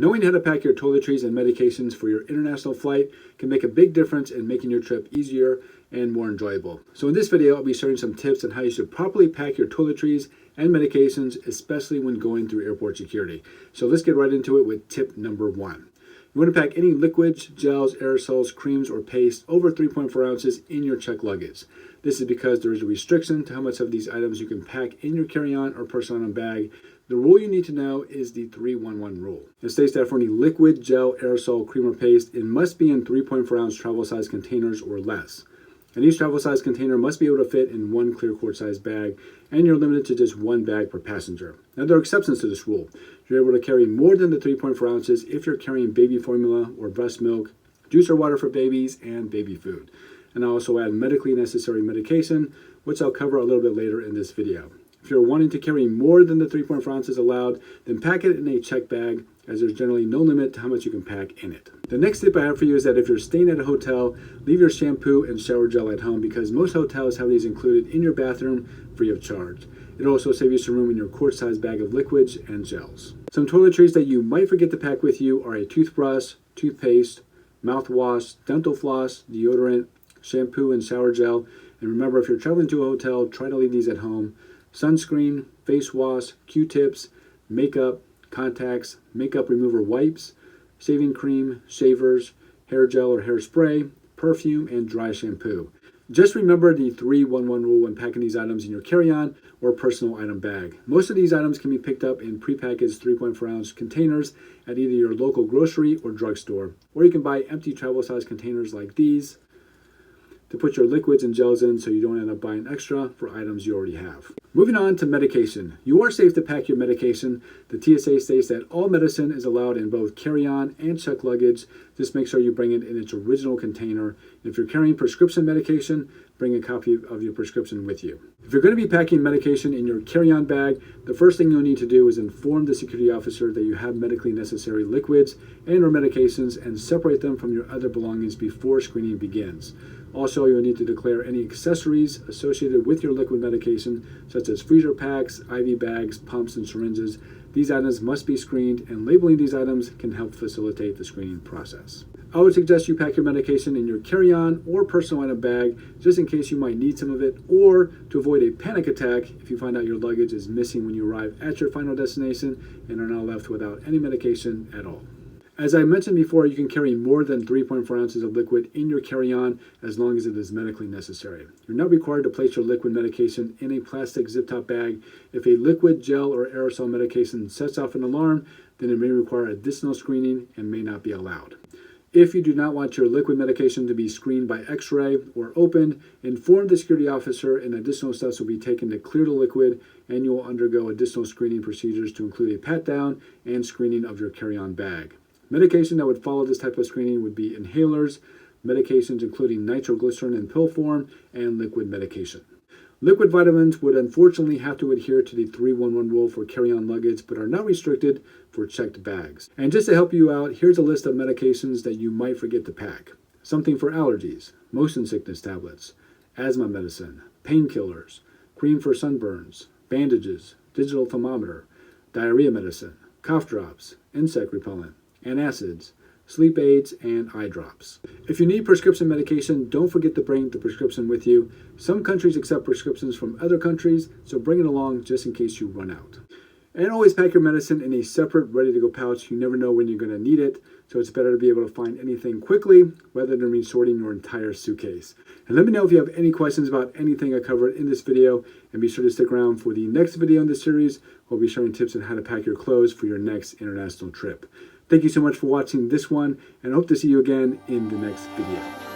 Knowing how to pack your toiletries and medications for your international flight can make a big difference in making your trip easier and more enjoyable. So in this video, I'll be sharing some tips on how you should properly pack your toiletries and medications, especially when going through airport security. So let's get right into it with tip number 1. You want to pack any liquids, gels, aerosols, creams, or paste over 3.4 ounces in your checked luggage. This is because there is a restriction to how much of these items you can pack in your carry-on or personal item bag. The rule you need to know is the 3-1-1 rule. It states that for any liquid, gel, aerosol, cream, or paste, it must be in 3.4 ounce travel size containers or less. And each travel size container must be able to fit in one clear quart size bag, and you're limited to just one bag per passenger. Now there are exceptions to this rule. You're able to carry more than the 3.4 ounces if you're carrying baby formula or breast milk, juice or water for babies, and baby food. And I'll also add medically necessary medication, which I'll cover a little bit later in this video. If you're wanting to carry more than the 3.4 ounces allowed, then pack it in a checked bag, as there's generally no limit to how much you can pack in it. The next tip I have for you is that if you're staying at a hotel, leave your shampoo and shower gel at home, because most hotels have these included in your bathroom free of charge. It'll also save you some room in your quart-sized bag of liquids and gels. Some toiletries that you might forget to pack with you are a toothbrush, toothpaste, mouthwash, dental floss, deodorant, shampoo and shower gel. And remember, if you're traveling to a hotel, try to leave these at home. Sunscreen, face wash, Q-tips, makeup, contacts, makeup remover wipes, shaving cream, shavers, hair gel or hairspray, perfume, and dry shampoo. Just remember the 3-1-1 rule when packing these items in your carry-on or personal item bag. Most of these items can be picked up in prepackaged 3.4 ounce containers at either your local grocery or drugstore, or you can buy empty travel size containers like these to put your liquids and gels in so you don't end up buying extra for items you already have. Moving on to medication. You are safe to pack your medication. The TSA states that all medicine is allowed in both carry-on and checked luggage. Just make sure you bring it in its original container. If you're carrying prescription medication, bring a copy of your prescription with you. If you're going to be packing medication in your carry-on bag, the first thing you'll need to do is inform the security officer that you have medically necessary liquids and or medications, and separate them from your other belongings before screening begins. Also, you'll need to declare any accessories associated with your liquid medication, such as freezer packs, IV bags, pumps, and syringes. These items must be screened, and labeling these items can help facilitate the screening process. I would suggest you pack your medication in your carry-on or personal item bag, just in case you might need some of it, or to avoid a panic attack if you find out your luggage is missing when you arrive at your final destination and are now left without any medication at all. As I mentioned before, you can carry more than 3.4 ounces of liquid in your carry-on as long as it is medically necessary. You're not required to place your liquid medication in a plastic zip-top bag. If a liquid, gel, or aerosol medication sets off an alarm, then it may require additional screening and may not be allowed. If you do not want your liquid medication to be screened by X-ray or opened, inform the security officer, and additional steps will be taken to clear the liquid, and you will undergo additional screening procedures to include a pat-down and screening of your carry-on bag. Medication that would follow this type of screening would be inhalers, medications including nitroglycerin in pill form, and liquid medication. Liquid vitamins would unfortunately have to adhere to the 3-1-1 rule for carry-on luggage, but are not restricted for checked bags. And just to help you out, here's a list of medications that you might forget to pack. Something for allergies, motion sickness tablets, asthma medicine, painkillers, cream for sunburns, bandages, digital thermometer, diarrhea medicine, cough drops, insect repellent, antacids, sleep aids, and eye drops. If you need prescription medication, don't forget to bring the prescription with you. Some countries accept prescriptions from other countries, so bring it along just in case you run out. And always pack your medicine in a separate, ready-to-go pouch. You never know when you're going to need it, so it's better to be able to find anything quickly rather than resorting your entire suitcase. And let me know if you have any questions about anything I covered in this video, and be sure to stick around for the next video in this series. We'll be sharing tips on how to pack your clothes for your next international trip. Thank you so much for watching this one, and I hope to see you again in the next video.